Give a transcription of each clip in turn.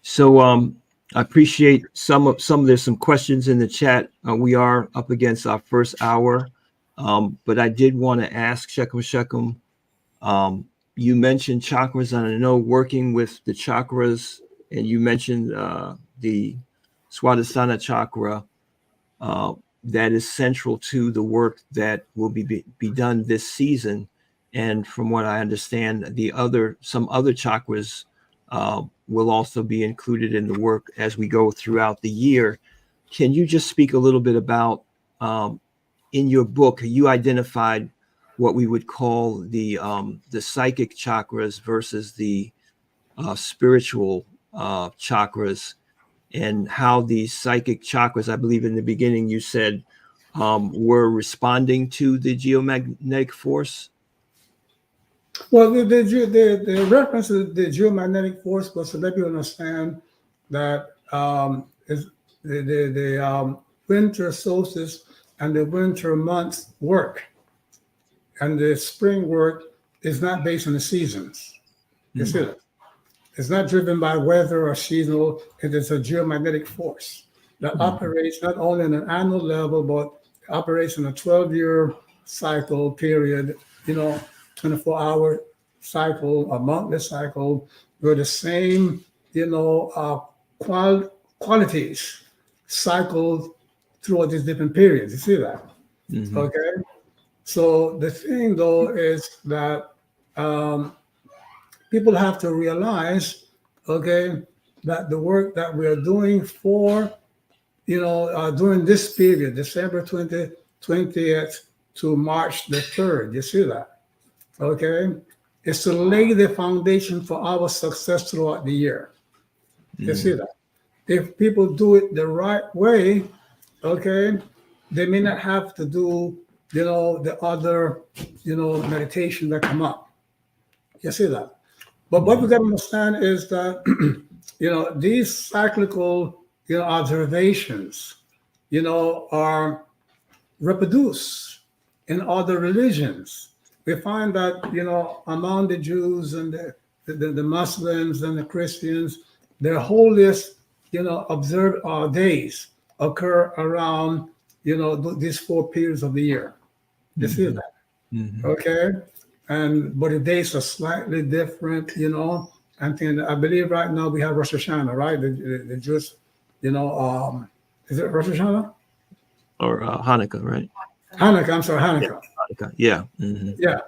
So I appreciate some there's some questions in the chat. We are up against our first hour, but I did want to ask Shekhem Shekhem. You mentioned chakras, and I know working with the chakras, and you mentioned the Swadhisthana chakra. That is central to the work that will be done this season. And from what I understand, some other chakras will also be included in the work as we go throughout the year. Can you just speak a little bit about, in your book, you identified what we would call the psychic chakras versus the spiritual chakras, and how these psychic chakras, I believe in the beginning you said, were responding to the geomagnetic force? Well, the reference to the geomagnetic force was to let you understand that is the winter solstice and the winter months work, and the spring work is not based on the seasons. You see that? It's not driven by weather or seasonal. It is a geomagnetic force that operates not only on an annual level, but operates in a 12-year cycle period, 24-hour cycle, a monthly cycle, where the same, qualities cycle throughout these different periods. You see that? Mm-hmm. Okay? So the thing, though, is that people have to realize, that the work that we are doing for, during this period, December 20th to March the 3rd, you see that, is to lay the foundation for our success throughout the year. You see that? If people do it the right way, they may not have to do, the other, meditation that come up. You see that? But what we got to understand is that, these cyclical, observations, are reproduced in other religions. We find that, among the Jews and the Muslims and the Christians, their holiest, observed days occur around, these 4 periods of the year. You see that? Mm-hmm. But the days are slightly different, and I believe right now we have Rosh Hashanah, right? The Jews, is it Rosh Hashanah? Or Hanukkah, right? Hanukkah, I'm sorry, Hanukkah. Yeah, Hanukkah, yeah. Mm-hmm. Yeah,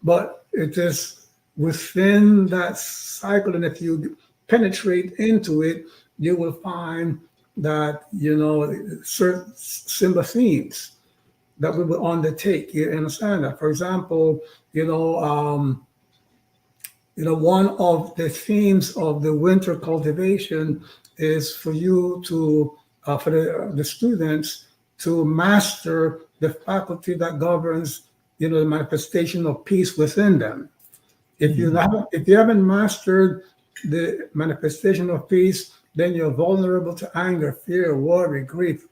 but it is within that cycle, and if you penetrate into it, you will find that, certain similar themes that we will undertake. You understand that? For example, one of the themes of the winter cultivation is for you to, for the students to master the faculty that governs, the manifestation of peace within them. If you haven't mastered the manifestation of peace, then you're vulnerable to anger, fear, worry, grief,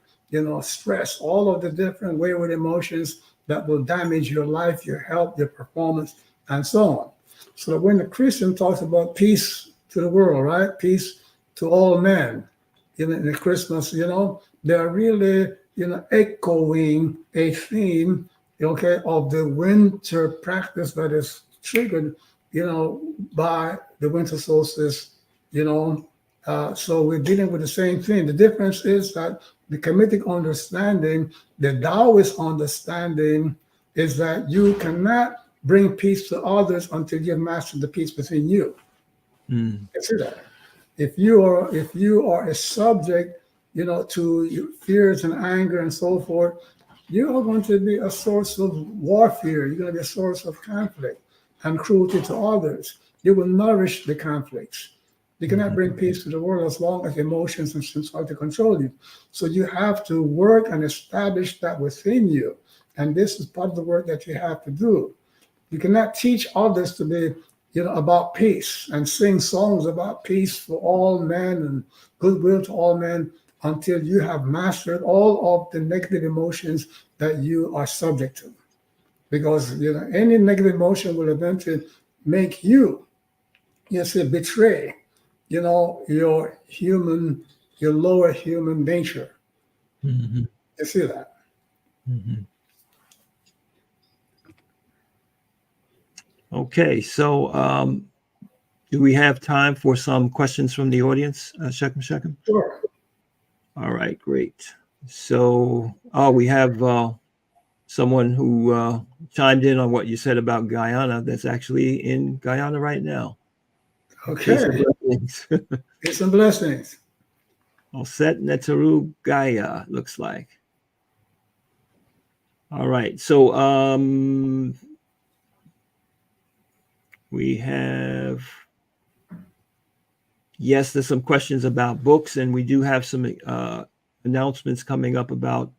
stress, all of the different wayward emotions that will damage your life, your health, your performance, and so on. So when the Christian talks about peace to the world, right? Peace to all men, in the Christmas, they're really, echoing a theme, of the winter practice that is triggered, by the winter solstice, so we're dealing with the same thing. The difference is that the Kamitic understanding, the Taoist understanding, is that you cannot bring peace to others until you've mastered the peace within you. You see that? If you are a subject, to your fears and anger and so forth, you are going to be a source of warfare. You're going to be a source of conflict and cruelty to others. You will nourish the conflicts. You cannot bring peace to the world as long as emotions and sensuality control you. So you have to work and establish that within you. And this is part of the work that you have to do. You cannot teach others to be, about peace and sing songs about peace for all men and goodwill to all men until you have mastered all of the negative emotions that you are subject to. Because, any negative emotion will eventually make you, betray, your lower human nature. Mhm. You see that? Mhm. Okay, so do we have time for some questions from the audience, Shekhem Shekhem? Sure. All right, great. So, we have someone who chimed in on what you said about Guyana. That's actually in Guyana right now. Peace and Okay. blessings. Peace and blessings. Auset Neteru Gaia, looks like. All right, so we have, yes, there's some questions about books, and we do have some announcements coming up about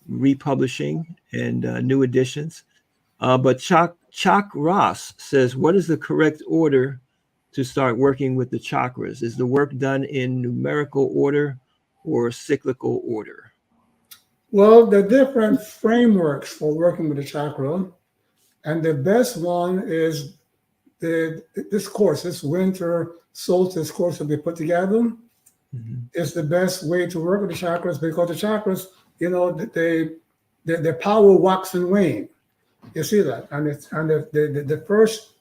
republishing and new editions. But Chakras says, what is the correct order to start working with the chakras? Is the work done in numerical order or cyclical order? Well, there are different frameworks for working with the chakra, and the best one is this winter solstice course that we put together. Mm-hmm. Is the best way to work with the chakras, because the chakras, their power wax and wane. You see that, and the first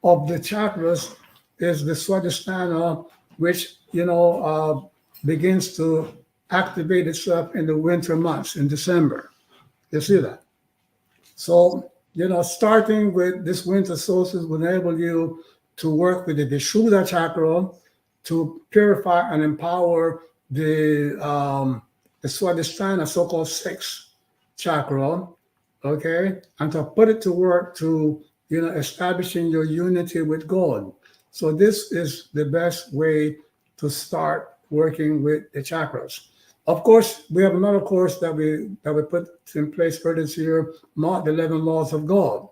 of the chakras is the Swadhisthana, which begins to activate itself in the winter months in December. You see that. So starting with this winter solstice will enable you to work with the Vishuddha chakra to purify and empower the Swadhisthana, so-called sixth chakra, okay, and to put it to work to establishing your unity with God. So this is the best way to start working with the chakras. Of course, we have another course that we put in place for this year, marked the 11 laws of God.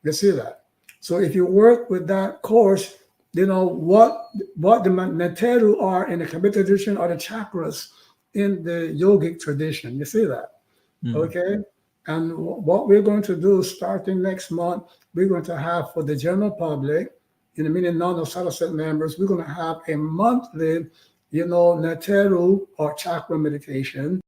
You see that. So if you work with that course, what the Neteru are in the Kamitic tradition are the chakras in the yogic tradition. You see that? Mm-hmm. Okay. And what we're going to do starting next month, we're going to have for the general public, meaning non-Ausar Auset members, we're going to have a monthly, Neteru or chakra meditation.